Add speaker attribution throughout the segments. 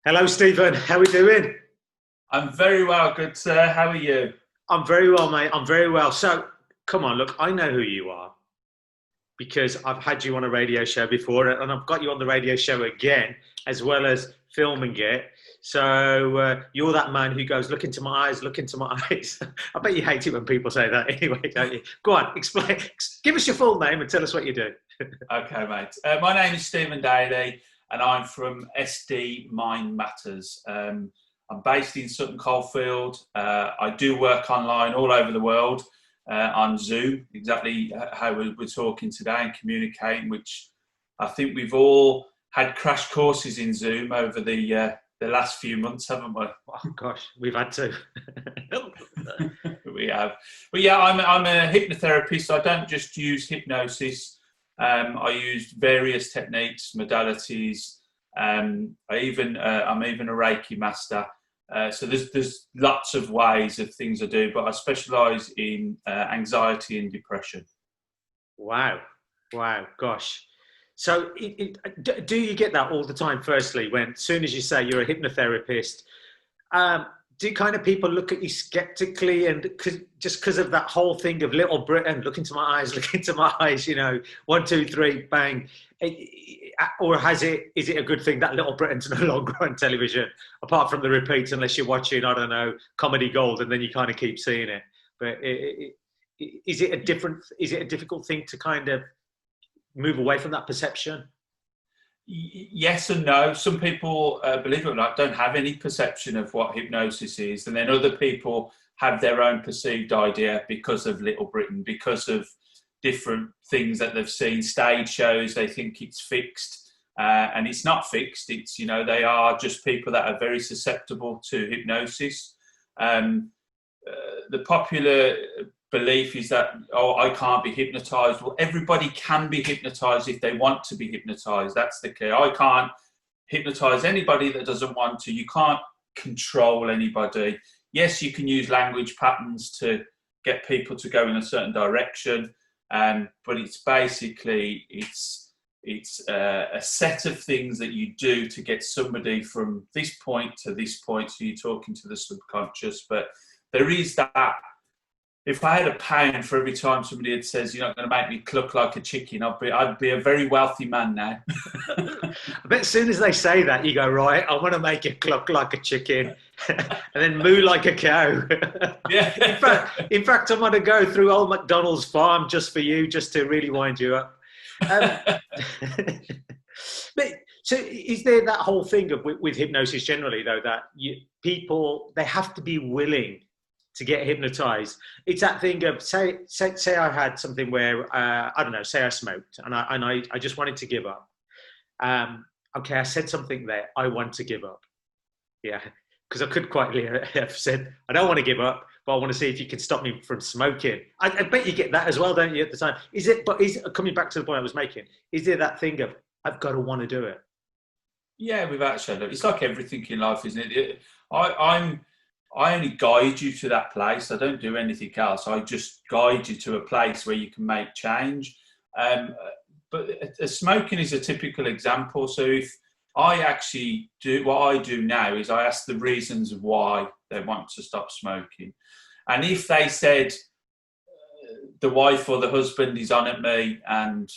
Speaker 1: Hello, Stephen. How are we doing?
Speaker 2: I'm very well, good sir. How are you?
Speaker 1: I'm very well, mate. I'm very well. So, come on, look, I know who you are because I've had you on a radio show before and I've got you on the radio show again, as well as filming it. So, you're that man who goes, look into my eyes, look into my eyes. I bet you hate it when people say that anyway, don't you? Go on, explain. Give us your full name and tell us what you do.
Speaker 2: Okay, mate. My name is Stephen Daly, and I'm from SD Mind Matters. I'm based in Sutton Coldfield. I do work online all over the world on Zoom, exactly how we're talking today and communicating, which I think we've all had crash courses in Zoom over the last few months, haven't we?
Speaker 1: Oh, gosh, we've had to.
Speaker 2: We have. But yeah, I'm a hypnotherapist. I don't just use hypnosis. I use various techniques, modalities. I'm even a Reiki master. So there's lots of ways of things I do, but I specialise in anxiety and depression.
Speaker 1: Wow. Wow. Gosh. So do you get that all the time, firstly, when as soon as you say you're a hypnotherapist, do kind of people look at you skeptically and just because of that whole thing of Little Britain, look into my eyes, look into my eyes, you know, 1, 2, 3, bang. Or is it a good thing that Little Britain's no longer on television, apart from the repeats, unless you're watching, I don't know, Comedy Gold, and then you kind of keep seeing it. But is it a difficult thing to kind of move away from that perception?
Speaker 2: Yes and no. Some people, believe it or not, don't have any perception of what hypnosis is, and then other people have their own perceived idea because of Little Britain, because of different things that they've seen, stage shows. They think it's fixed, and it's not fixed. It's, you know, they are just people that are very susceptible to hypnosis. The popular belief is that, oh, I can't be hypnotized. Well, everybody can be hypnotized if they want to be hypnotized. That's the key. I can't hypnotize anybody that doesn't want to. You can't control anybody. Yes, you can use language patterns to get people to go in a certain direction, but it's basically it's a set of things that you do to get somebody from this point to this point. So you're talking to the subconscious, but there is that. If I had £1 for every time somebody had says you're not going to make me cluck like a chicken, I'd be a very wealthy man now.
Speaker 1: I bet as soon as they say that, you go, right, I want to make you cluck like a chicken and then moo like a cow.
Speaker 2: Yeah.
Speaker 1: in fact, I'm going to go through old McDonald's farm just for you, just to really wind you up. But so is there that whole thing with hypnosis generally, though, that people, they have to be willing to get hypnotized? It's that thing of say I had something where I don't know, say I smoked and I just wanted to give up. Okay, I said something there. I want to give up. Yeah, because I could quite have said I don't want to give up, but I want to see if you can stop me from smoking. I bet you get that as well, don't you? At the time, is it? But is coming back to the point I was making? Is there that thing of I've got to want to do it?
Speaker 2: Yeah, without shadow. It's like everything in life, isn't it? I only guide you to that place. I don't do anything else. I just guide you to a place where you can make change. But smoking is a typical example. So if I actually do, what I do now is I ask the reasons why they want to stop smoking. And if they said the wife or the husband is on at me and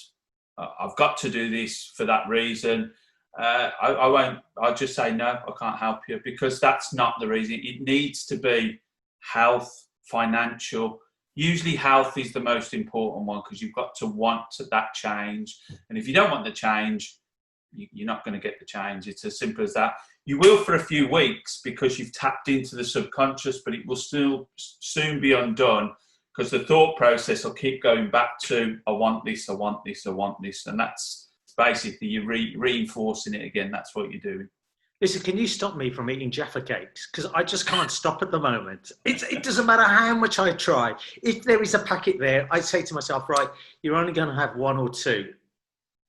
Speaker 2: I've got to do this for that reason, I won't. I'll just say no. I can't help you, because that's not the reason. It needs to be health, financial. Usually, health is the most important one, because you've got to want that change. And if you don't want the change, you're not going to get the change. It's as simple as that. You will for a few weeks because you've tapped into the subconscious, but it will still soon be undone, because the thought process will keep going back to I want this, I want this, I want this, and that's basically you're reinforcing it again. That's what you're doing.
Speaker 1: Listen, can you stop me from eating Jaffa cakes? Because I just can't stop at the moment. It doesn't matter how much I try. If there is a packet there, I say to myself, right, you're only going to have 1 or 2.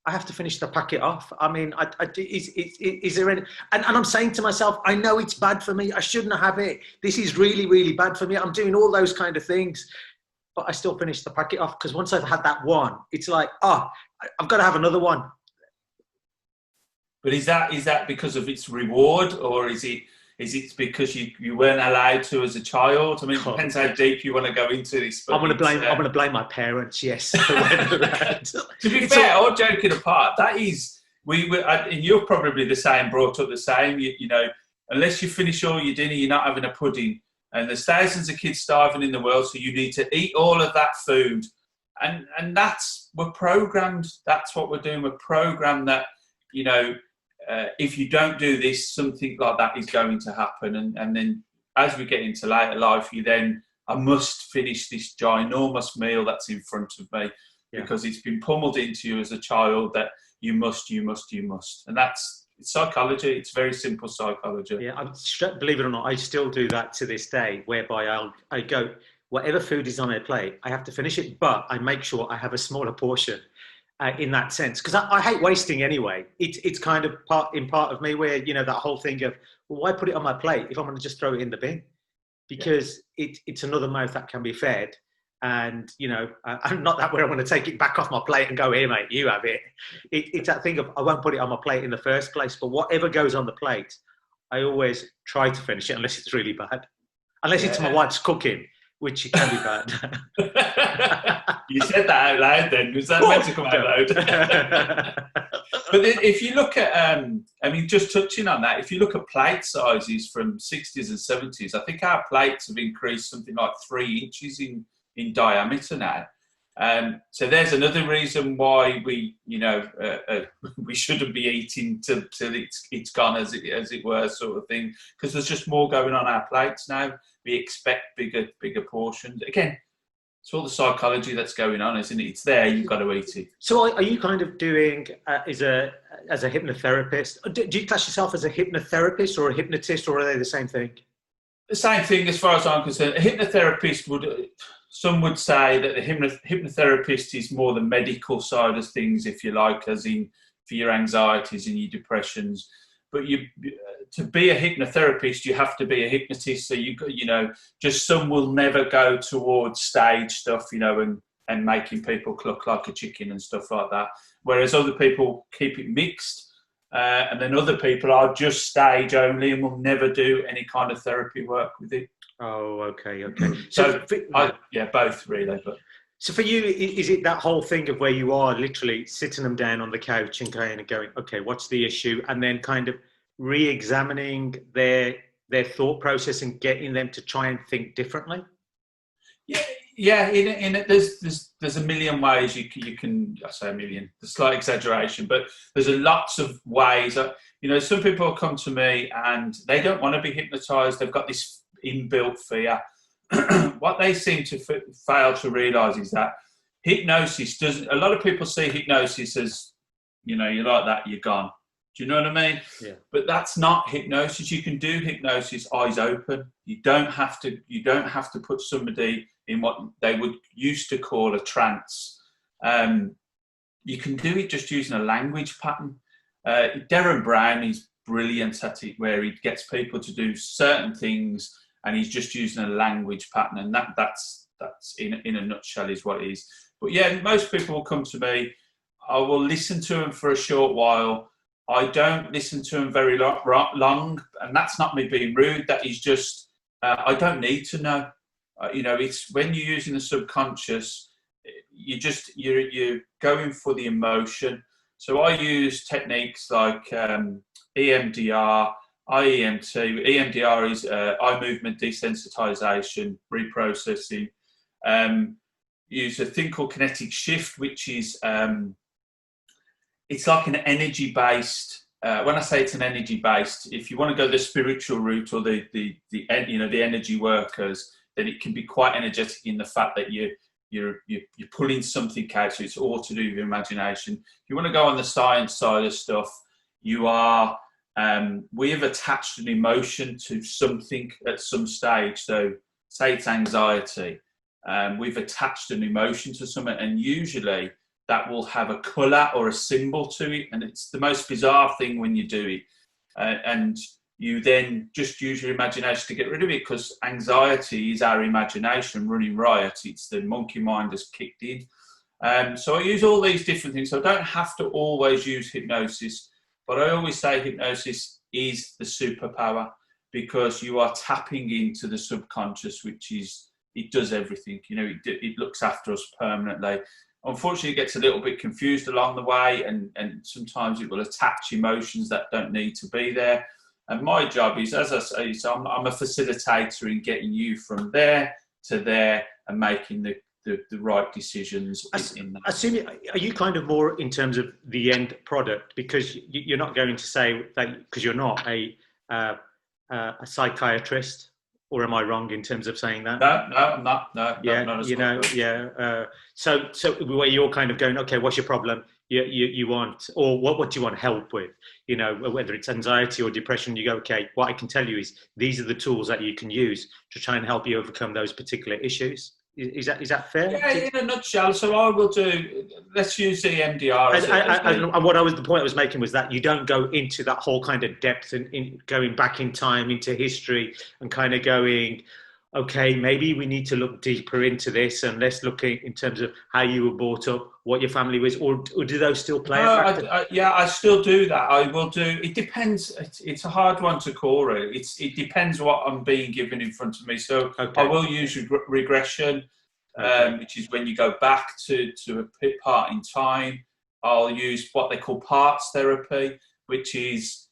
Speaker 1: I have to finish the packet off. I mean, is there any... And I'm saying to myself, I know it's bad for me. I shouldn't have it. This is really, really bad for me. I'm doing all those kind of things. But I still finish the packet off, because once I've had that one, it's like, oh, I've got to have another one.
Speaker 2: But is that because of its reward, or is it because you weren't allowed to as a child? I mean, it depends how deep you want to go into this. But
Speaker 1: I'm going to blame my parents. Yes. To
Speaker 2: be fair, all joking apart, that is and you're probably the same, brought up the same. You know, unless you finish all your dinner, you're not having a pudding. And there's thousands of kids starving in the world, so you need to eat all of that food. And we're programmed. That's what we're doing. We're programmed that, you know, if you don't do this, something like that is going to happen. And then as we get into later life, I must finish this ginormous meal that's in front of me, because it's been pummeled into you as a child that you must. And it's psychology. It's very simple psychology.
Speaker 1: Yeah, believe it or not, I still do that to this day, whereby I go, whatever food is on their plate, I have to finish it, but I make sure I have a smaller portion. In that sense, because I hate wasting anyway. It's kind of part of me where, you know, that whole thing of, well, why put it on my plate if I'm going to just throw it in the bin? Because it's another mouth that can be fed. And, you know, I'm not that where I want to take it back off my plate and go, here, mate, you have it. It's that thing of, I won't put it on my plate in the first place, but whatever goes on the plate, I always try to finish it unless it's really bad. Unless it's my wife's cooking, which it can be bad.
Speaker 2: You said that out loud then. Was that meant to come out loud? But then if you look at, I mean, just touching on that, if you look at plate sizes from 60s and 70s, I think our plates have increased something like 3 inches in diameter now. So there's another reason why we, you know, we shouldn't be eating till it's gone, as it were, sort of thing, because there's just more going on our plates now. We expect bigger portions. Again, it's all the psychology that's going on, isn't it? It's there, you've got to eat it.
Speaker 1: So are you kind of doing, as a hypnotherapist, do you class yourself as a hypnotherapist or a hypnotist, or are they the same thing?
Speaker 2: The same thing as far as I'm concerned. A hypnotherapist some would say that the hypnotherapist is more the medical side of things, if you like, as in for your anxieties and your depressions. But to be a hypnotherapist, you have to be a hypnotist. So you know, just some will never go towards stage stuff, you know, and making people cluck like a chicken and stuff like that. Whereas other people keep it mixed, and then other people are just stage only and will never do any kind of therapy work with it.
Speaker 1: Oh, okay.
Speaker 2: So both really. But
Speaker 1: so for you, is it that whole thing of where you are literally sitting them down on the couch and kind of going, okay, what's the issue? And then kind of re-examining their thought process and getting them to try and think differently?
Speaker 2: Yeah. There's a million ways you can. I say a million, the slight exaggeration, but there's lots of ways. You know, some people come to me and they don't want to be hypnotized. They've got this inbuilt fear. What they seem to fail to realise is that hypnosis doesn't. A lot of people see hypnosis as, you know, you're like that, you're gone. Do you know what I mean?
Speaker 1: Yeah.
Speaker 2: But that's not hypnosis. You can do hypnosis eyes open. You don't have to put somebody in what they would used to call a trance. You can do it just using a language pattern. Darren Brown is brilliant at it, where he gets people to do certain things and he's just using a language pattern, and that's in a nutshell is what it is. But yeah, most people will come to me. I will listen to them for a short while. I don't listen to them very long, and that's not me being rude. That is just I don't need to know. You know, it's when you're using the subconscious, you're going for the emotion. So I use techniques like EMDR, IEMT. EMDR is eye movement desensitization, reprocessing. Use a thing called kinetic shift, which is it's like an energy-based. When I say it's an energy-based, if you want to go the spiritual route or the energy workers, then it can be quite energetic in the fact that you're pulling something out. So it's all to do with imagination. If you want to go on the science side of stuff, you are. We have attached an emotion to something at some stage. So say it's anxiety. We've attached an emotion to something, and usually that will have a colour or a symbol to it. And it's the most bizarre thing when you do it. And you then just use your imagination to get rid of it, because anxiety is our imagination running riot. It's the monkey mind has kicked in. So I use all these different things. So I don't have to always use hypnosis, But I always say hypnosis is the superpower, because you are tapping into the subconscious, it does everything. It looks after us permanently. Unfortunately, it gets a little bit confused along the way, and sometimes it will attach emotions that don't need to be there. And my job is, as I say, I'm a facilitator in getting you from there to there and making the right decisions.
Speaker 1: Are you kind of more in terms of the end product? Because you're not going to say that, because you're not a psychiatrist, or am I wrong in terms of saying that?
Speaker 2: No, I'm not. No,
Speaker 1: yeah,
Speaker 2: not
Speaker 1: So where you're kind of going, okay, what's your problem? You want, or what do you want help with? Whether it's anxiety or depression, you go, okay, what I can tell you is these are the tools that you can use to try and help you overcome those particular issues. Is that fair?
Speaker 2: Yeah, in a nutshell. So I will do. Let's use the MDR
Speaker 1: and the point I was making was that you don't go into that whole kind of depth and in going back in time into history and kind of going, okay, maybe we need to look deeper into this, and let's look in terms of how you were brought up, what your family was, or do those still play a factor?
Speaker 2: I still do that. I will do. It depends. It's a hard one to call it. It depends what I'm being given in front of me. So okay. I will use regression, which is when you go back to a part in time. I'll use what they call parts therapy, which is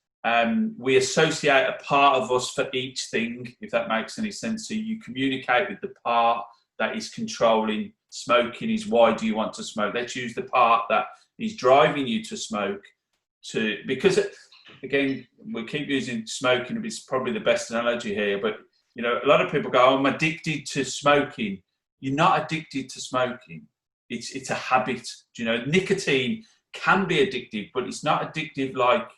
Speaker 2: we associate a part of us for each thing, if that makes any sense. So you communicate with the part that is controlling smoking. Is why do you want to smoke? Let's use the part that is driving you to smoke, because again, we keep using smoking. It's probably the best analogy here, but a lot of people go, oh, I'm addicted to smoking. You're not addicted to smoking. It's a habit. Nicotine can be addictive, but it's not addictive like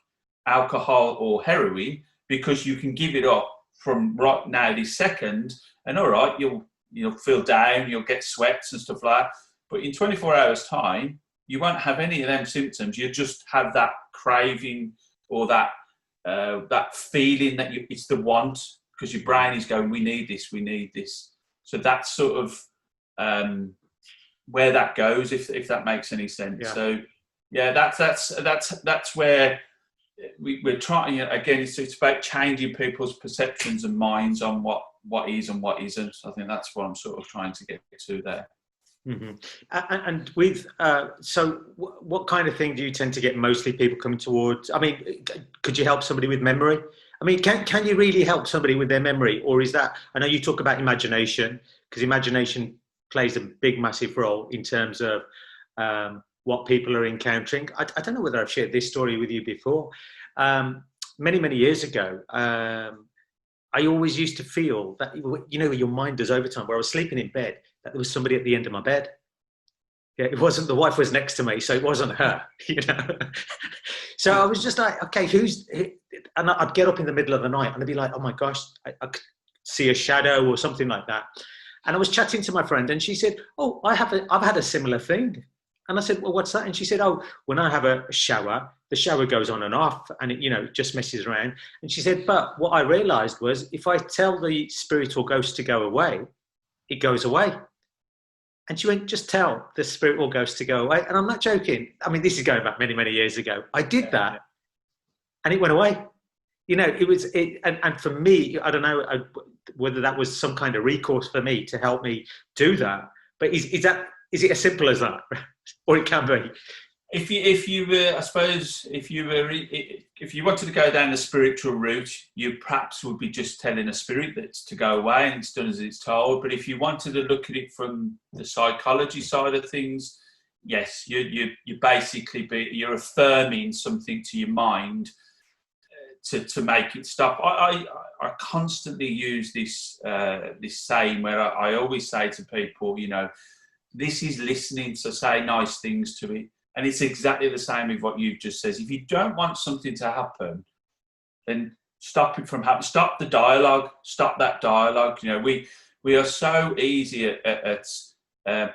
Speaker 2: alcohol or heroin, because you can give it up from right now this second, and all right, you'll feel down, you'll get sweats and stuff like that, but in 24 hours time you won't have any of them symptoms. You just have that craving, or that feeling that it's the want, because your brain is going, we need this. So that's sort of where that goes, if that makes any sense. Yeah. So yeah, that's where we're trying. Again, it's about changing people's perceptions and minds on what is and what isn't. I think that's what I'm sort of trying to get to there.
Speaker 1: Mm-hmm. And with so what kind of thing do you tend to get mostly people coming towards? I mean, could you help somebody with memory? I mean, can you really help somebody with their memory, or is that? I know you talk about imagination, because imagination plays a big, massive role in terms of what people are encountering. I don't know whether I've shared this story with you before. Many years ago, I always used to feel that, your mind does overtime, where I was sleeping in bed, that there was somebody at the end of my bed. Yeah, it wasn't, the wife was next to me, so it wasn't her, So I was just like, okay, and I'd get up in the middle of the night and I'd be like, oh my gosh, I could see a shadow or something like that. And I was chatting to my friend and she said, oh, I've had a similar thing. And I said, well, what's that? And she said, oh, when I have a shower, the shower goes on and off and it just messes around. And she said, but what I realized was, if I tell the spirit or ghost to go away, it goes away. And she went, just tell the spirit or ghost to go away. And I'm not joking. I mean, this is going back many years ago. I did that and it went away. And for me, I don't know whether that was some kind of recourse for me to help me do that. But is it as simple as that? Or it can be.
Speaker 2: If you wanted to go down the spiritual route, you perhaps would be just telling a spirit that's to go away and it's done as it's told. But if you wanted to look at it from the psychology side of things, yes, you basically you're affirming something to your mind to make it stop. I constantly use this saying where I always say to people, this is listening, so say nice things to it. And it's exactly the same with what you've just said. If you don't want something to happen, then stop it from happening. Stop the dialogue. Stop that dialogue. We are so easy at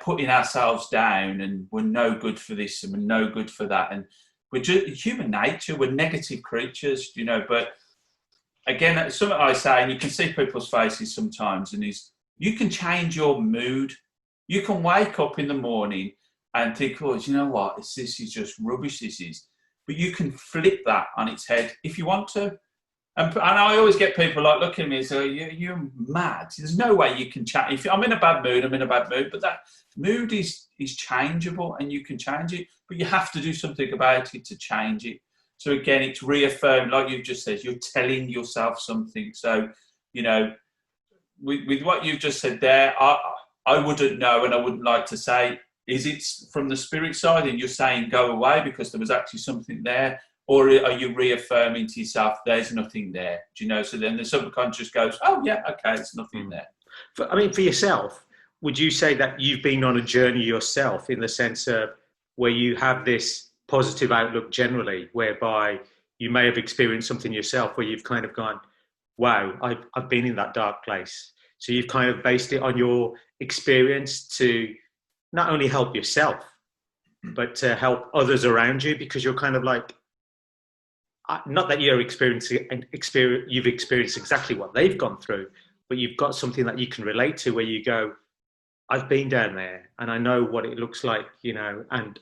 Speaker 2: putting ourselves down, and we're no good for this and we're no good for that. And we're just human nature. We're negative creatures, But again, something I say, and you can see people's faces sometimes, and you can change your mood. You can wake up in the morning and think, oh, do you know what? This is just rubbish. but you can flip that on its head if you want to. And I always get people like looking at me and say, you're mad. There's no way you can change. If I'm in a bad mood, I'm in a bad mood. But that mood is changeable and you can change it. But you have to do something about it to change it. So again, it's reaffirmed, like you've just said, you're telling yourself something. So, you know, with what you've just said there, I wouldn't know and I wouldn't like to say, is it from the spirit side and you're saying go away because there was actually something there? Or are you reaffirming to yourself, there's nothing there? Do you know? So then the subconscious goes, oh, yeah, okay, there's nothing there.
Speaker 1: For yourself, would you say that you've been on a journey yourself in the sense of where you have this positive outlook generally, whereby you may have experienced something yourself where you've kind of gone, wow, I've been in that dark place. So you've kind of based it on your experience to not only help yourself, but to help others around you, because you're kind of like, not that you've experienced exactly what they've gone through, but you've got something that you can relate to where you go, I've been down there and I know what it looks like, you know, and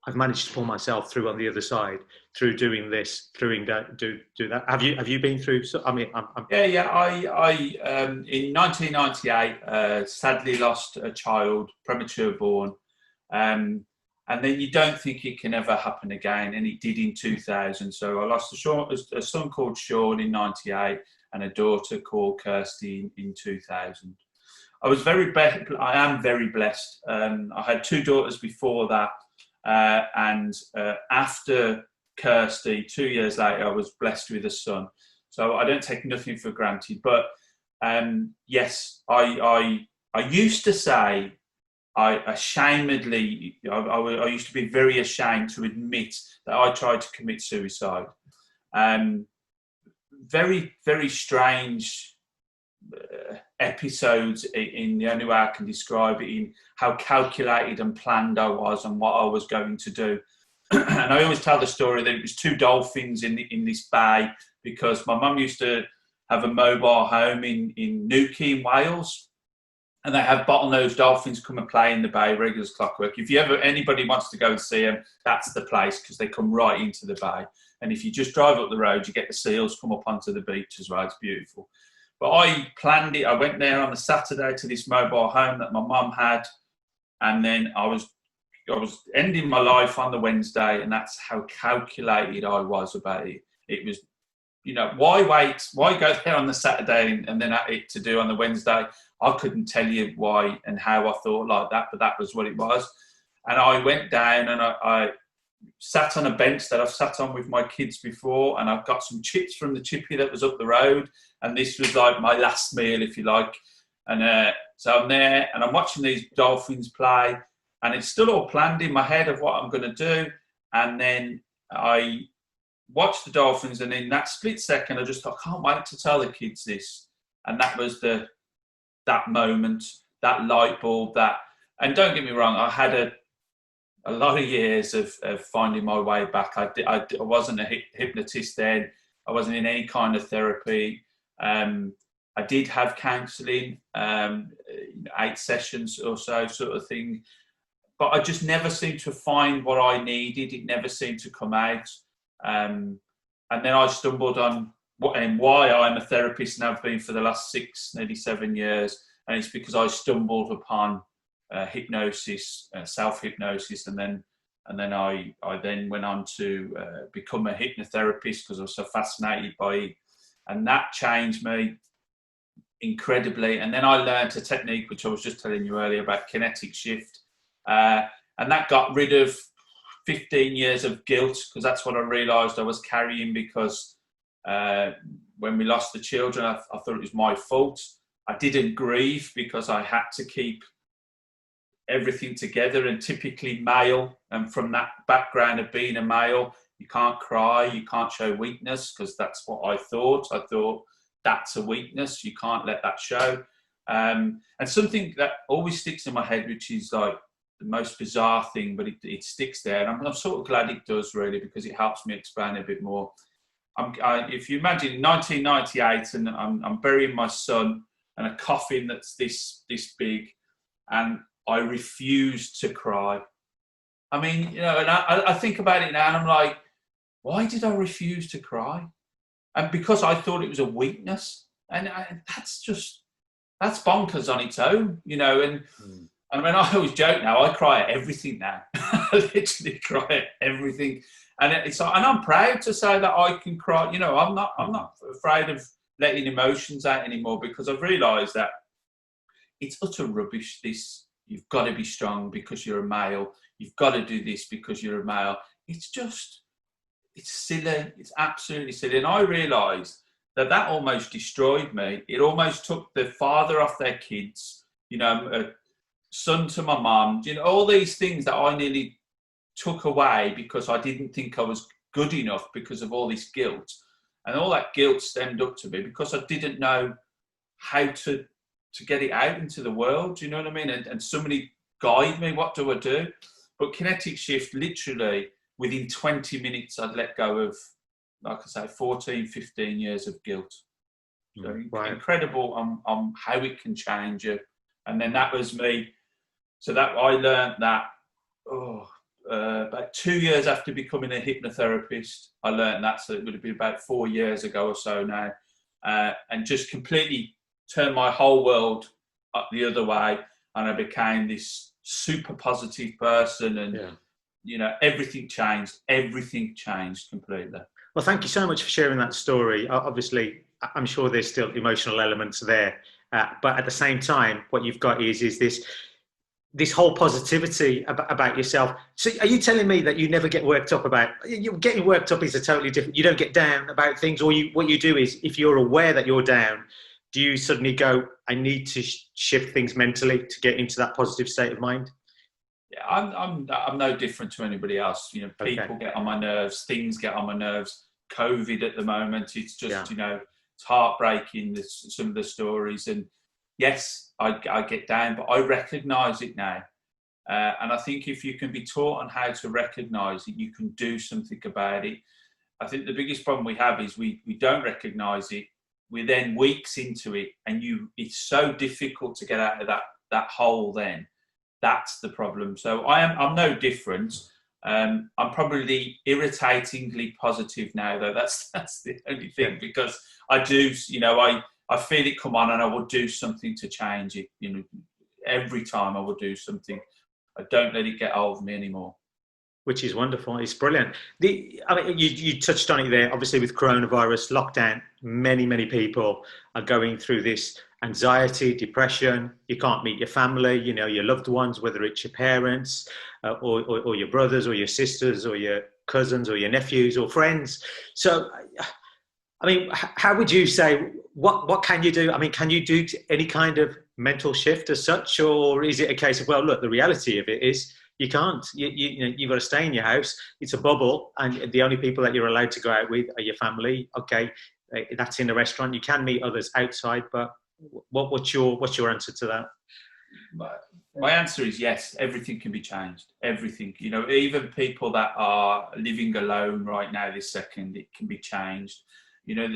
Speaker 1: I've managed to pull myself through on the other side through doing this, through do that. Have you been through? So, I mean,
Speaker 2: Yeah. I in 1998, sadly lost a child, premature born. And then you don't think it can ever happen again, and it did in 2000. So I lost a son called Sean in 98 and a daughter called Kirsty in 2000. I am very blessed. I had two daughters before that, and after Kirsty, 2 years later, I was blessed with a son. So I don't take nothing for granted. But yes, I used to say, I used to be very ashamed to admit that I tried to commit suicide. Very, very strange episodes in the only way I can describe it, in how calculated and planned I was and what I was going to do. And I always tell the story that it was two dolphins in this bay, because my mum used to have a mobile home in Newquay in Wales. And they have bottlenose dolphins come and play in the bay, regular as clockwork. If anybody wants to go and see them, that's the place, because they come right into the bay. And if you just drive up the road, you get the seals come up onto the beach as well. It's beautiful. But I planned it. I went there on a Saturday to this mobile home that my mum had. And then I was ending my life on the Wednesday, and that's how calculated I was about it. It was, you know, why wait? Why go there on the Saturday and then it to do on the Wednesday? I couldn't tell you why and how I thought like that, but that was what it was. And I went down and I sat on a bench that I've sat on with my kids before, and I've got some chips from the chippy that was up the road. And this was like my last meal, if you like. And so I'm there and I'm watching these dolphins play, and it's still all planned in my head of what I'm going to do. And then I watched the dolphins, and in that split second, I just thought, I can't wait to tell the kids this. And that was that moment, that light bulb, and don't get me wrong, I had a lot of years of finding my way back. I wasn't a hypnotist then. I wasn't in any kind of therapy. I did have counselling, 8 sessions or so sort of thing. But I just never seemed to find what I needed. It never seemed to come out. And then I stumbled on why I'm a therapist and have been for the last 6, nearly 7 years. And it's because I stumbled upon hypnosis, self-hypnosis, and then I then went on to become a hypnotherapist because I was so fascinated by it. And that changed me incredibly. And then I learned a technique, which I was just telling you earlier, about kinetic shift. And that got rid of 15 years of guilt, because that's what I realised I was carrying, because when we lost the children, I thought it was my fault. I didn't grieve because I had to keep everything together, and typically male, and from that background of being a male, you can't cry, you can't show weakness, because that's what I thought that's a weakness, you can't let that show. And something that always sticks in my head, which is like the most bizarre thing, but it sticks there, and I'm sort of glad it does, really, because it helps me explain a bit more. If you imagine 1998 and I'm burying my son and a coffin that's this big, and I refuse to cry. I mean, you know, and I think about it now, and I'm like, why did I refuse to cry? And because I thought it was a weakness. And that's bonkers on its own, you know. And when I always joke now, I cry at everything now. I literally cry at everything. And it's like, and I'm proud to say that I can cry. You know, I'm not afraid of letting emotions out anymore, because I've realised that it's utter rubbish. This, you've got to be strong because you're a male. You've got to do this because you're a male. It's silly. It's absolutely silly. And I realised that almost destroyed me. It almost took the father off their kids, you know, a son to my mum, you know, all these things that I nearly took away because I didn't think I was good enough because of all this guilt. And all that guilt stemmed up to me because I didn't know how to get it out into the world, you know what I mean? And somebody guide me, what do I do? But Kinetic Shift, literally, within 20 minutes, I'd let go of, like I say, 14, 15 years of guilt. So incredible on how it can change you. And then that was me. So that I learned that about 2 years after becoming a hypnotherapist. I learned that, so it would have been about 4 years ago or so now, and just completely turned my whole world up the other way, and I became this super positive person, and you know, everything changed completely.
Speaker 1: Well, thank you so much for sharing that story. Obviously, I'm sure there's still emotional elements there, but at the same time, what you've got is this whole positivity about yourself. So are you telling me that you never get worked up about, you getting worked up is a totally different, you don't get down about things, or what you do is, if you're aware that you're down, do you suddenly go, I need to shift things mentally to get into that positive state of mind?
Speaker 2: Yeah, I'm no different to anybody else. You know, people get on my nerves, things get on my nerves. COVID at the moment, it's just, you know, it's heartbreaking, some of the stories. And yes, I get down, but I recognise it now. And I think if you can be taught on how to recognise it, you can do something about it. I think the biggest problem we have is we don't recognise it. We're then weeks into it, and it's so difficult to get out of that hole then. That's the problem. So I'm no different. I'm probably irritatingly positive now, though. That's the only thing, because I do, you know, I feel it come on, and I will do something to change it. You know, every time I will do something. I don't let it get hold of me anymore.
Speaker 1: Which is wonderful. It's brilliant. I mean, you touched on it there. Obviously, with coronavirus lockdown, many people are going through this anxiety, depression. You can't meet your family, you know, your loved ones, whether it's your parents or your brothers or your sisters or your cousins or your nephews or friends. So, I mean, how would you say, what can you do? I mean, can you do any kind of mental shift as such, or is it a case of, well, look, the reality of it is you can't. You've got to stay in your house. It's a bubble, and the only people that you're allowed to go out with are your family. Okay, that's in a restaurant. You can meet others outside, but what's your answer to that?
Speaker 2: My answer is yes. Everything can be changed. Everything. You know, even people that are living alone right now, this second, it can be changed. You know,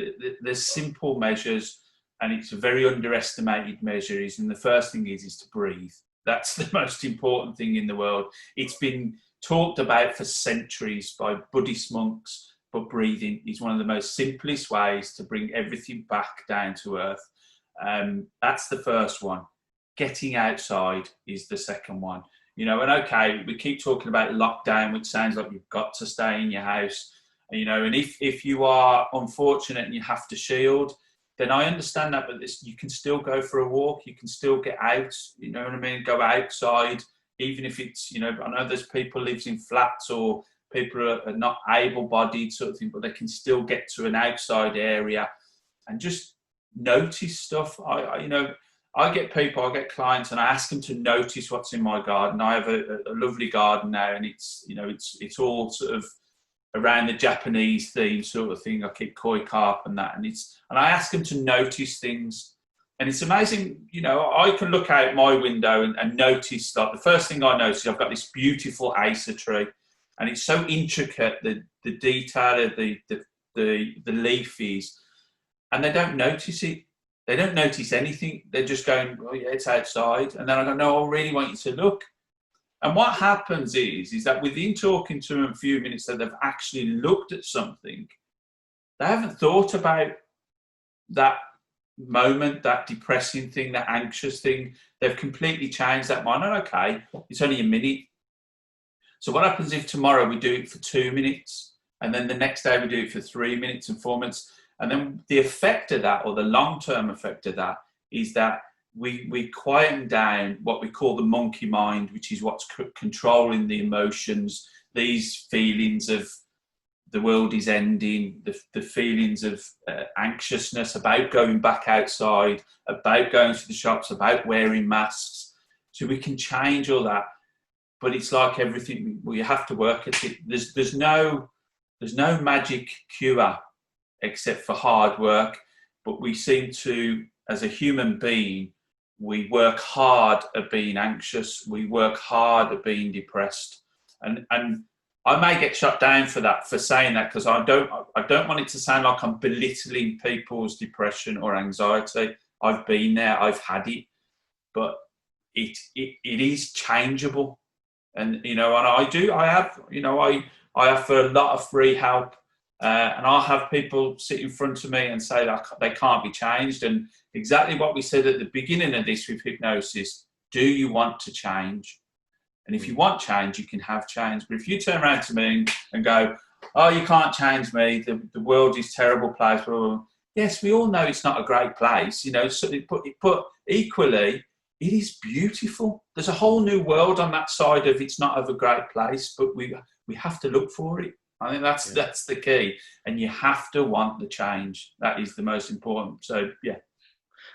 Speaker 2: there's simple measures, and it's a very underestimated measure. And the first thing is to breathe. That's the most important thing in the world. It's been talked about for centuries by Buddhist monks, but breathing is one of the most simplest ways to bring everything back down to earth. That's the first one. Getting outside is the second one. You know, and okay, we keep talking about lockdown, which sounds like you've got to stay in your house. You know, and if you are unfortunate and you have to shield, then I understand that, but you can still go for a walk, you can still get out, you know what I mean, go outside, even if it's, you know, I know there's people lives in flats or people are not able-bodied sort of thing, but they can still get to an outside area and just notice stuff. I get clients, and I ask them to notice what's in my garden. I have a lovely garden now, and it's, you know, it's all sort of around the Japanese theme sort of thing. I keep koi carp and that, and I ask them to notice things, and it's amazing. You know, I can look out my window and notice, like, the first thing I notice, I've got this beautiful acer tree, and it's so intricate, the detail of the leaf is, and they don't notice it. They don't notice anything. They're just going, oh yeah, it's outside, and then I go, no, I really want you to look. And what happens is that within talking to them a few minutes that they've actually looked at something, they haven't thought about that moment, that depressing thing, that anxious thing. They've completely changed that mind. And okay, it's only a minute. So what happens if tomorrow we do it for 2 minutes, and then the next day we do it for 3 minutes and 4 minutes? And then the effect of that, or the long-term effect of that, is that we quieten down what we call the monkey mind, which is what's controlling the emotions, these feelings of the world is ending, the feelings of anxiousness about going back outside, about going to the shops, about wearing masks. So we can change all that, but it's like everything, we have to work at it. There's no magic cure except for hard work, but we seem to, as a human being, we work hard at being anxious, we work hard at being depressed, and I may get shut down for that, for saying that, because I don't want it to sound like I'm belittling people's depression or anxiety. I've been there, I've had it, but it is changeable, and and I offer a lot of free help, and I'll have people sit in front of me and say that they can't be changed, and exactly what we said at the beginning of this with hypnosis: do you want to change? And if you want change, you can have change. But if you turn around to me and go, oh, you can't change me, the world is a terrible place. Well, yes, we all know it's not a great place, but equally, it is beautiful. There's a whole new world on that side of it's not of a great place, but we have to look for it. I think that's the key. And you have to want the change. That is the most important. So, yeah.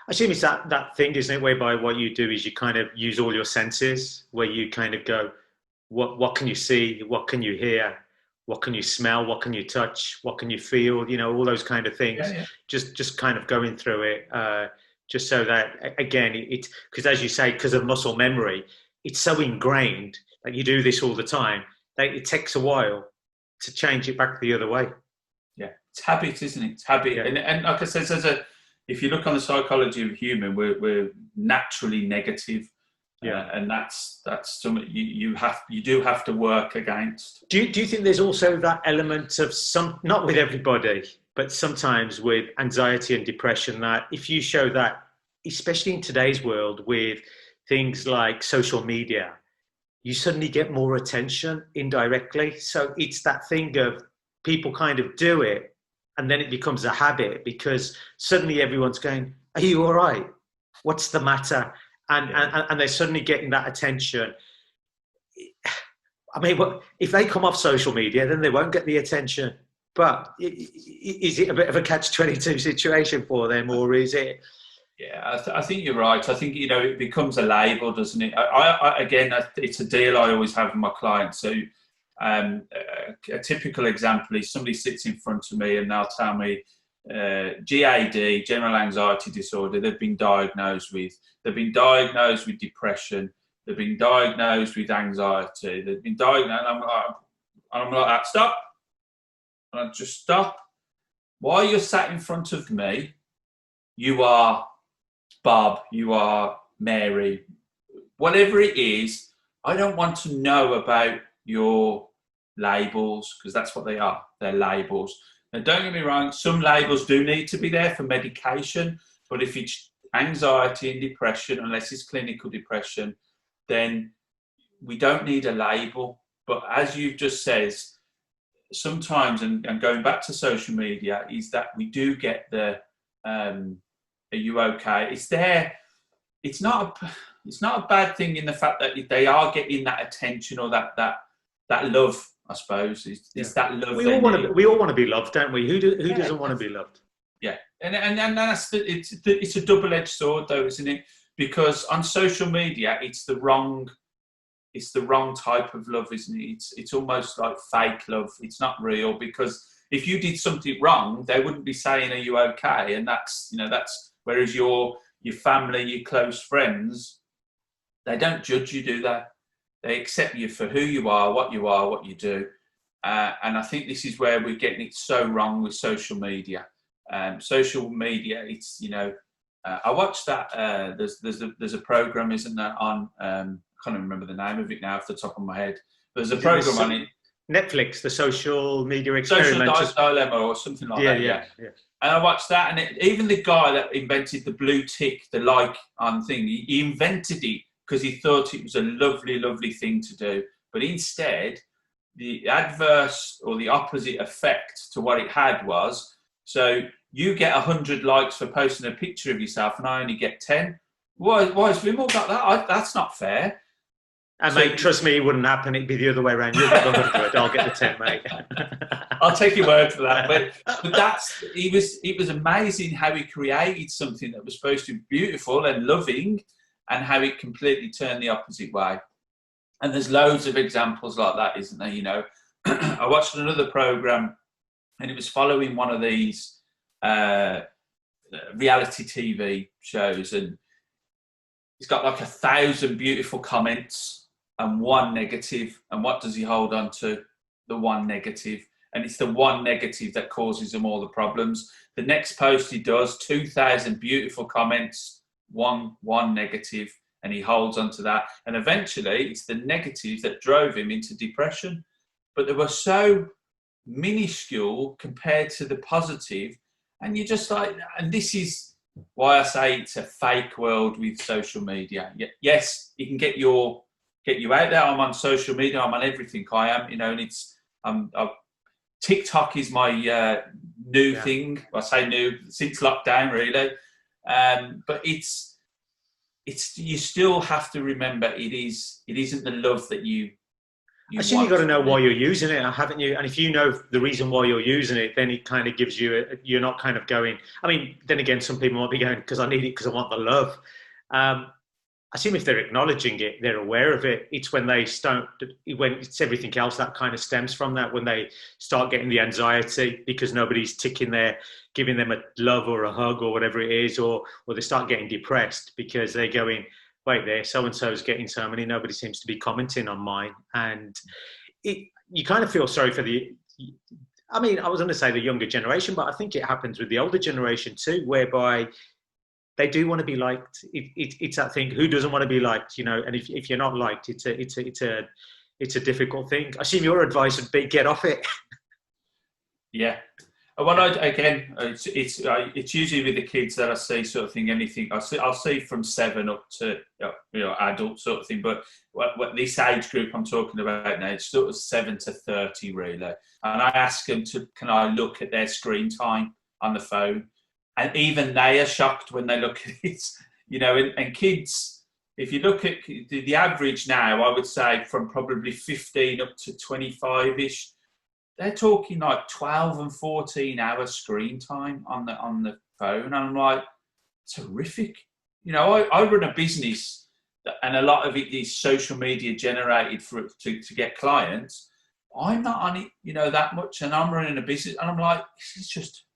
Speaker 1: I assume it's that thing, isn't it, whereby what you do is you kind of use all your senses, where you kind of go, what can you see, what can you hear, what can you smell, what can you touch, what can you feel, all those kind of things.
Speaker 2: Yeah.
Speaker 1: Just kind of going through it, just so that, again, it's because, as you say, because of muscle memory, it's so ingrained that you do this all the time that it takes a while to change it back the other way.
Speaker 2: Yeah, it's habit, isn't it? It's habit. Yeah. And like I said, if you look on the psychology of human, we're naturally negative, and that's something you do have to work against.
Speaker 1: Do you think there's also that element of not with everybody, but sometimes with anxiety and depression, that if you show that, especially in today's world with things like social media, you suddenly get more attention indirectly? So it's that thing of people kind of do it, and then it becomes a habit because suddenly everyone's going, are you all right? What's the matter? And they're suddenly getting that attention. I mean, if they come off social media, then they won't get the attention. But is it a bit of a catch-22 situation for them, or is it?
Speaker 2: Yeah, I think you're right. I think, it becomes a label, doesn't it? Again, it's a deal I always have with my clients. So a typical example is somebody sits in front of me and they'll tell me GAD, general anxiety disorder, they've been diagnosed with depression, they've been diagnosed with anxiety, they've been diagnosed, and I'm like, stop. And I just stop. While you're sat in front of me, you are Bob, you are Mary, whatever it is. I don't want to know about your labels, because that's what they are. They're labels. Now, don't get me wrong, some labels do need to be there for medication, but if it's anxiety and depression, unless it's clinical depression, then we don't need a label. But as you've just said, sometimes, and going back to social media, is that we do get the are you okay? It's there. It's not a bad thing in the fact that they are getting that attention, or that love, I suppose. It's that love.
Speaker 1: We all want to be loved, don't we? Who doesn't want to be loved?
Speaker 2: Yeah, and that's it's a double-edged sword, though, isn't it? Because on social media, it's the wrong type of love, isn't it? It's almost like fake love. It's not real, because if you did something wrong, they wouldn't be saying, "Are you okay?" And that's whereas your family, your close friends, they don't judge you, do they? They accept you for who you are, what you do. And I think this is where we're getting it so wrong with social media. Social media, it's, I watched that, there's a program, isn't there, on, I can't even remember the name of it now off the top of my head. There's a
Speaker 1: Is
Speaker 2: program on it.
Speaker 1: Netflix, the social media
Speaker 2: Social
Speaker 1: experiment.
Speaker 2: Dilemma or something like that, yeah. And I watched that, and even the guy that invented the blue tick, the like on thing, he invented it because he thought it was a lovely, lovely thing to do. But instead, the adverse or the opposite effect to what it had was, so you get 100 likes for posting a picture of yourself, and I only get 10. Why has Vimal got that? That's not fair.
Speaker 1: And mate, trust me, it wouldn't happen. It'd be the other way around. You'll get the 100. I'll get the 10, mate.
Speaker 2: I'll take your word for that. But it was amazing how he created something that was supposed to be beautiful and loving, and how it completely turned the opposite way. And there's loads of examples like that, isn't there? You know, I watched another program, and it was following one of these reality TV shows, and he's got like 1,000 beautiful comments and one negative. And what does he hold on to? The one negative. And it's the one negative that causes him all the problems. The next post he does, 2,000 beautiful comments, one negative, and he holds on to that. And eventually it's the negative that drove him into depression. But they were so minuscule compared to the positive. And you're just like, and this is why I say it's a fake world with social media. Yes, it can get you out there. I'm on social media. I'm on everything. I am, you know, and it's TikTok is my new thing. I say new since lockdown, really. But it's you still have to remember it isn't the love that you
Speaker 1: I think you've got to know why you're using it, haven't you? And if you know the reason why you're using it, then it kind of gives you, you're not kind of going, I mean, then again, some people might be going, because I need it, because I want the love. I assume if they're acknowledging it, they're aware of it. It's when they start, when it's everything else that kind of stems from that, when they start getting the anxiety because nobody's ticking there, giving them a love or a hug or whatever it is, or they start getting depressed because they're going, wait there, so-and-so's getting so many, nobody seems to be commenting on mine. And you kind of feel sorry for I was going to say the younger generation, but I think it happens with the older generation too, whereby they do want to be liked. It's that thing, who doesn't want to be liked, you know? And if you're not liked, it's a difficult thing. I assume your advice would be get off it. Yeah.
Speaker 2: Well, it's usually with the kids that I see sort of thing. Anything I'll see from 7 up to adult sort of thing. But what this age group I'm talking about now, it's sort of 7 to 30 really. And I ask them can I look at their screen time on the phone, and even they are shocked when they look at it. You know, and kids, if you look at the average now, I would say from probably 15 up to 25-ish. They're talking like 12 and 14 hours screen time on the phone. And I'm like, it's horrific. You know, I run a business and a lot of it is social media generated to get clients. I'm not on it, you know, that much. And I'm running a business and I'm like, this is just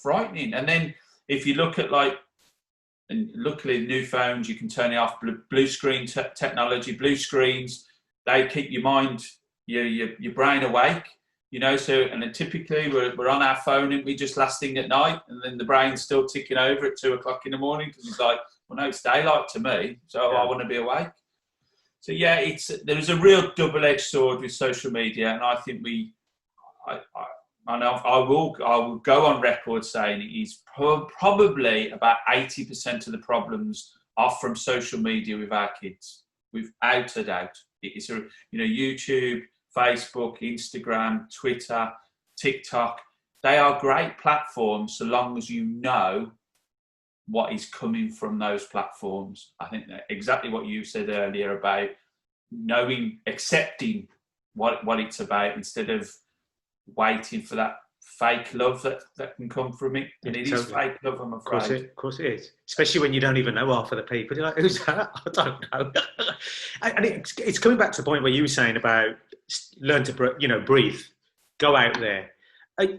Speaker 2: frightening. And then if you look at and luckily new phones, you can turn it off, blue screen technology, blue screens, they keep your mind, your brain awake. You know, and then typically we're on our phone and we just last thing at night, and then the brain's still ticking over at 2 o'clock in the morning because it's like, well, no, it's daylight to me, so I want to be awake. So yeah, there's a real double-edged sword with social media, and I think I will go on record saying it is probably about 80% of the problems are from social media with our kids, without a doubt. It's YouTube, Facebook, Instagram, Twitter, TikTok, they are great platforms so long as you know what is coming from those platforms. I think that exactly what you said earlier about knowing, accepting what it's about instead of waiting for that fake love that can come from it. And it is fake love, I'm afraid.
Speaker 1: Of course it is. Especially when you don't even know half of the people. You're like, who's that? I don't know. And it's coming back to the point where you were saying about learn to breathe, go out there.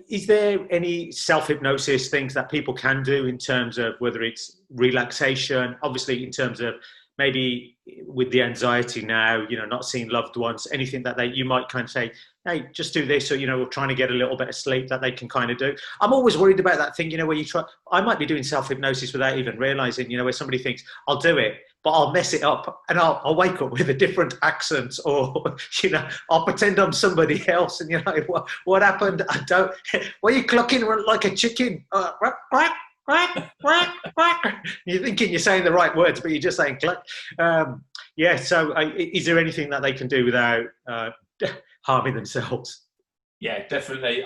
Speaker 1: Is there any self-hypnosis things that people can do in terms of whether it's relaxation, obviously in terms of maybe with the anxiety now, you know, not seeing loved ones, anything that you might kind of say, hey, just do this, or, we're trying to get a little bit of sleep that they can kind of do. I'm always worried about that thing, where I might be doing self-hypnosis without even realizing, where somebody thinks, I'll do it, but I'll mess it up and I'll wake up with a different accent, or, I'll pretend I'm somebody else. And you're like, what happened? I don't, why are you clucking like a chicken? Quack, quack, quack, quack. You're thinking you're saying the right words, but you're just saying cluck. So is there anything that they can do without harming themselves?
Speaker 2: Yeah, definitely.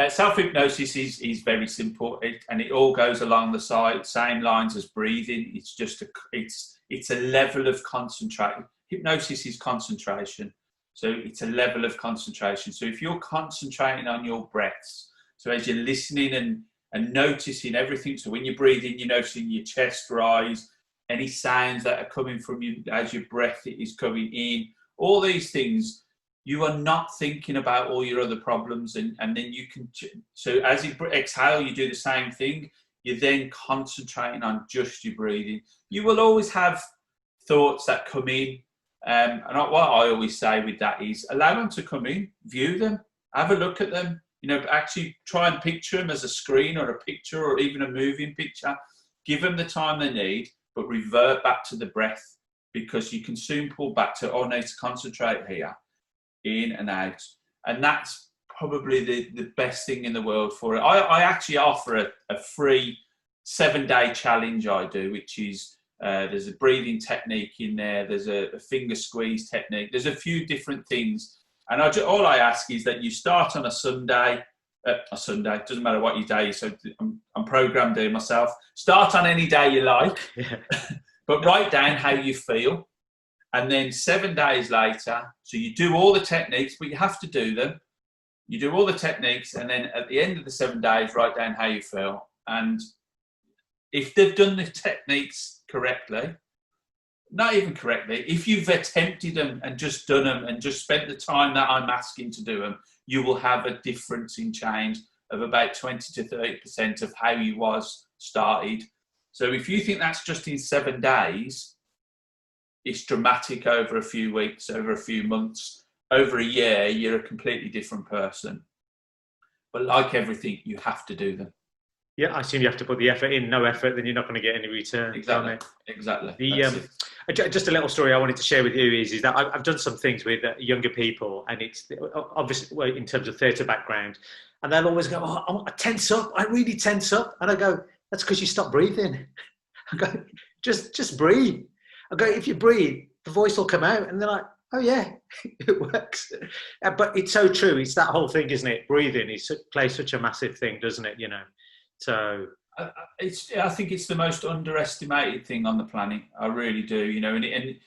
Speaker 2: Self-hypnosis is very simple, and it all goes along the same lines as breathing. It's just it's a level of concentration. Hypnosis is concentration, so it's a level of concentration. So if you're concentrating on your breaths, so as you're listening and noticing everything, so when you breathe in, you're noticing your chest rise, any sounds that are coming from you as your breath is coming in, all these things. You are not thinking about all your other problems, and then you can. So as you exhale, you do the same thing. You're then concentrating on just your breathing. You will always have thoughts that come in, and what I always say with that is allow them to come in, view them, have a look at them. Actually try and picture them as a screen or a picture or even a moving picture. Give them the time they need, but revert back to the breath, because you can soon pull back to, I need to concentrate here. In and out, and that's probably the best thing in the world for it. I actually offer a free 7-day challenge I do, which is there's a breathing technique in there, there's a finger squeeze technique, there's a few different things, and all I ask is that you start on a Sunday, doesn't matter what your day is, so I'm programmed doing myself, start on any day you like, but write down how you feel. And then 7 days later, so you do all the techniques, but you have to do them. You do all the techniques, and then at the end of the 7 days, write down how you feel. And if they've done the techniques correctly, not even correctly, if you've attempted them and just done them and just spent the time that I'm asking to do them, you will have a difference in change of about 20 to 30% of how you was started. So if you think that's just in 7 days, it's dramatic over a few weeks, over a few months, over a year, you're a completely different person. But like everything, you have to do them.
Speaker 1: Yeah, I assume you have to put the effort in. No effort, then you're not going to get any return.
Speaker 2: Exactly.
Speaker 1: Just a little story I wanted to share with you is that I've done some things with younger people, and it's obviously in terms of theatre background, and they'll always go, I tense up, I really tense up. And I go, that's because you stop breathing. I go, just breathe. I go, if you breathe, the voice will come out. And they're like, oh yeah, it works. But it's so true. It's that whole thing, isn't it? Breathing plays such a massive thing, doesn't it? So
Speaker 2: I think it's the most underestimated thing on the planet. I really do. And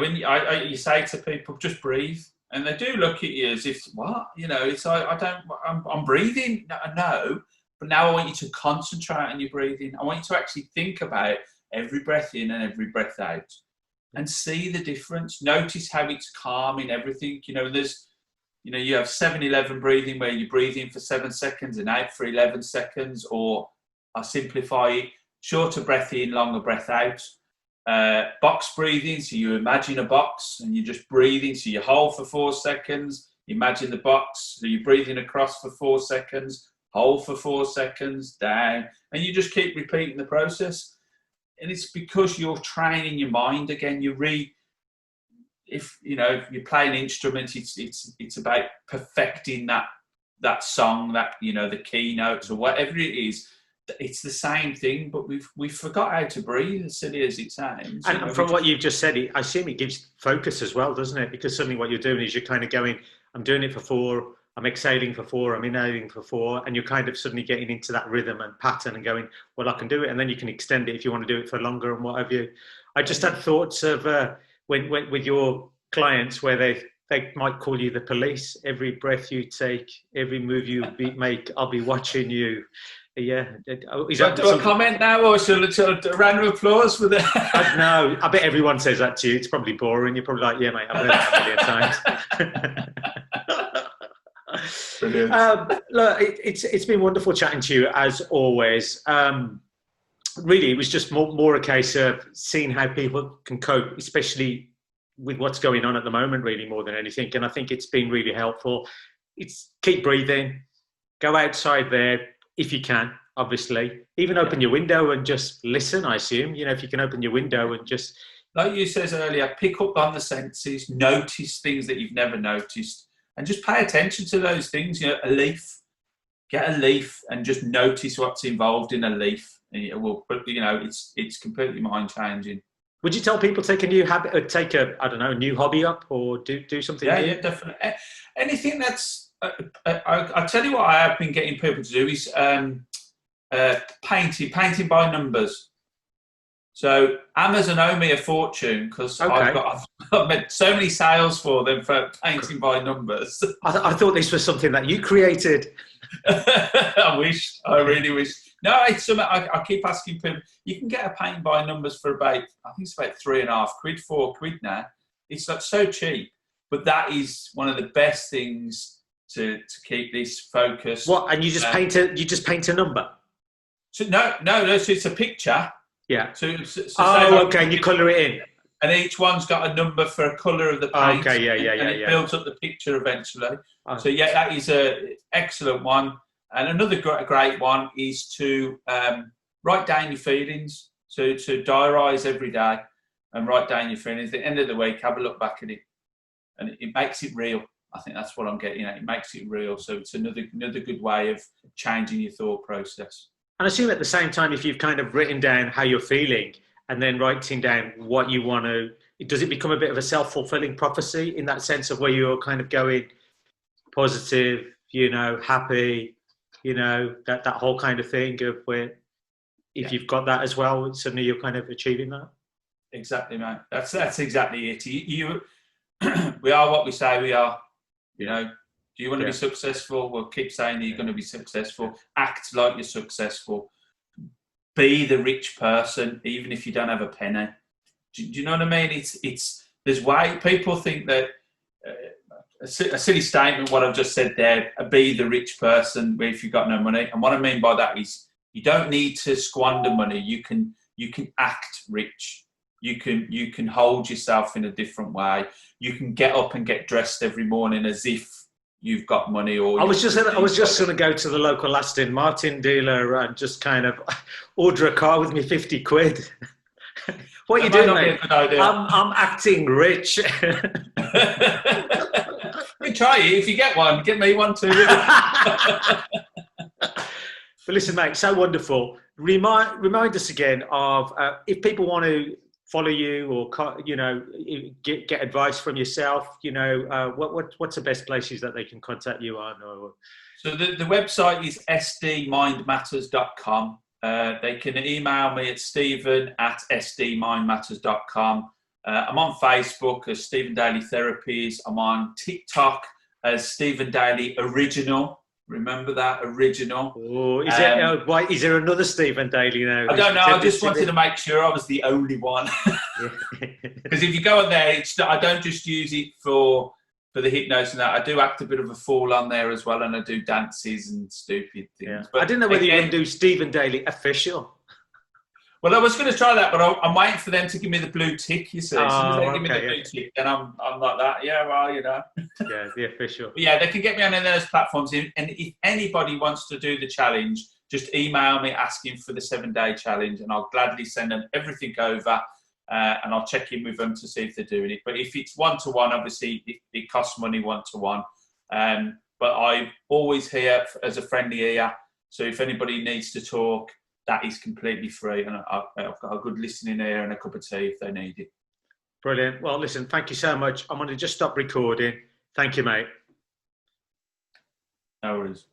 Speaker 2: when you say to people, just breathe, and they do look at you as if, what? It's like, I'm breathing. No, but now I want you to concentrate on your breathing. I want you to actually think about every breath in and every breath out, and see the difference. Notice how it's calming everything. You have 7-11 breathing, where you breathe in for 7 seconds and out for 11 seconds, or I simplify it, shorter breath in, longer breath out. Box breathing, so you imagine a box and you're just breathing, so you hold for 4 seconds, imagine the box, so you're breathing across for 4 seconds, hold for 4 seconds, down, and you just keep repeating the process. And it's because you're training your mind again. If you play an instrument, it's about perfecting that song, the keynotes or whatever it is. It's the same thing, but we've forgot how to breathe, as silly as it sounds.
Speaker 1: And from what you've just said, I assume it gives focus as well, doesn't it? Because suddenly what you're doing is you're kind of going, I'm doing it for 4, I'm exhaling for 4, I'm inhaling for 4, and you're kind of suddenly getting into that rhythm and pattern and going, well, I can do it, and then you can extend it if you want to do it for longer and what have you. I just had thoughts of when with your clients where they might call you the police. Every breath you take, every move you make, I'll be watching you. Yeah.
Speaker 2: Is that do a comment now, or should a round of applause for that?
Speaker 1: No, I bet everyone says that to you. It's probably boring. You're probably like, yeah, mate, I've heard that a million times.
Speaker 2: Brilliant.
Speaker 1: Look, it's been wonderful chatting to you as always. Really, it was just more a case of seeing how people can cope, especially with what's going on at the moment, really, more than anything. And I think it's been really helpful. It's keep breathing, go outside there if you can, obviously. Even open your window and just listen, I assume. You know, if you can open your window and just...
Speaker 2: Like you said earlier, pick up on the senses, notice things that you've never noticed, and just pay attention to those things. You know, a leaf, get a leaf and just notice what's involved in a leaf. And it will, you know, it's completely mind-changing.
Speaker 1: Would you tell people take a new habit, or take a, I don't know, a new hobby up, or do something new?
Speaker 2: Yeah, definitely. Anything that's... I tell you what I have been getting people to do is painting by numbers. So Amazon owe me a fortune because I've made so many sales for them for painting by numbers.
Speaker 1: I thought this was something that you created.
Speaker 2: I really wish. No, it's something I keep asking people. You can get a paint by numbers for about, I think it's about £3.50, £4 now. It's like so cheap, but that is one of the best things to keep this focus.
Speaker 1: What? And you just paint a number?
Speaker 2: So no. So it's a picture.
Speaker 1: Yeah.
Speaker 2: So
Speaker 1: okay. And you colour it in.
Speaker 2: And each one's got a number for a colour of the paint.
Speaker 1: Okay, yeah.
Speaker 2: And it builds up the picture eventually. So yeah, that is an excellent one. And another great one is to write down your feelings. So to diarise every day and write down your feelings. At the end of the week, have a look back at it, and it makes it real. I think that's what I'm getting at. It makes it real. So it's another good way of changing your thought process.
Speaker 1: And I assume at the same time, if you've kind of written down how you're feeling and then writing down what you want to, does it become a bit of a self-fulfilling prophecy in that sense of where you're kind of going positive, you know, happy, you know, that whole kind of thing of where if you've got that as well, suddenly you're kind of achieving that?
Speaker 2: Exactly, mate. That's exactly it. We are what we say we are, you know. Do you want to be successful? Well, keep saying that you're going to be successful. Act like you're successful. Be the rich person, even if you don't have a penny. Do you know what I mean? There's way people think that a silly statement. What I've just said there. Be the rich person if you've got no money. And what I mean by that is you don't need to squander money. You can act rich. You can hold yourself in a different way. You can get up and get dressed every morning as if you've got money. Or I was just
Speaker 1: going to go to the local Aston Martin dealer and just kind of order a car with me 50 quid. What are you doing, mate? I'm acting rich.
Speaker 2: You try it. If you get one, get me one too.
Speaker 1: But listen, mate, so wonderful. Remind us again of if people want to follow you or, you know, get advice from yourself, you know, what's the best places that they can contact you on? Or...
Speaker 2: So the website is sdmindmatters.com. They can email me at stephen@sdmindmatters.com. I'm on Facebook as Stephen Daly Therapies. I'm on TikTok as Stephen Daly Original. Remember that, Original.
Speaker 1: Oh, is there another Stephen Daly now?
Speaker 2: I don't know. I just wanted to make sure I was the only one. Because if you go on there, I don't just use it for the hypnosis and that. I do act a bit of a fool on there as well, and I do dances and stupid things.
Speaker 1: Yeah. But I didn't know whether you can do Stephen Daly Official.
Speaker 2: Well, I was going to try that, but I'm waiting for them to give me the blue tick, you see. As soon as they give me the blue tick, then I'm like that. Yeah, well, you know.
Speaker 1: Yeah, the official.
Speaker 2: But yeah, they can get me on any of those platforms. And if anybody wants to do the challenge, just email me asking for the 7-day challenge, and I'll gladly send them everything over, and I'll check in with them to see if they're doing it. But if it's one-to-one, obviously, it costs money one-to-one. But I'm always here as a friendly ear. So if anybody needs to talk, that is completely free, and I've got a good listening ear and a cup of tea if they need it.
Speaker 1: Brilliant. Well, listen, thank you so much. I'm going to just stop recording. Thank you, mate.
Speaker 2: No worries.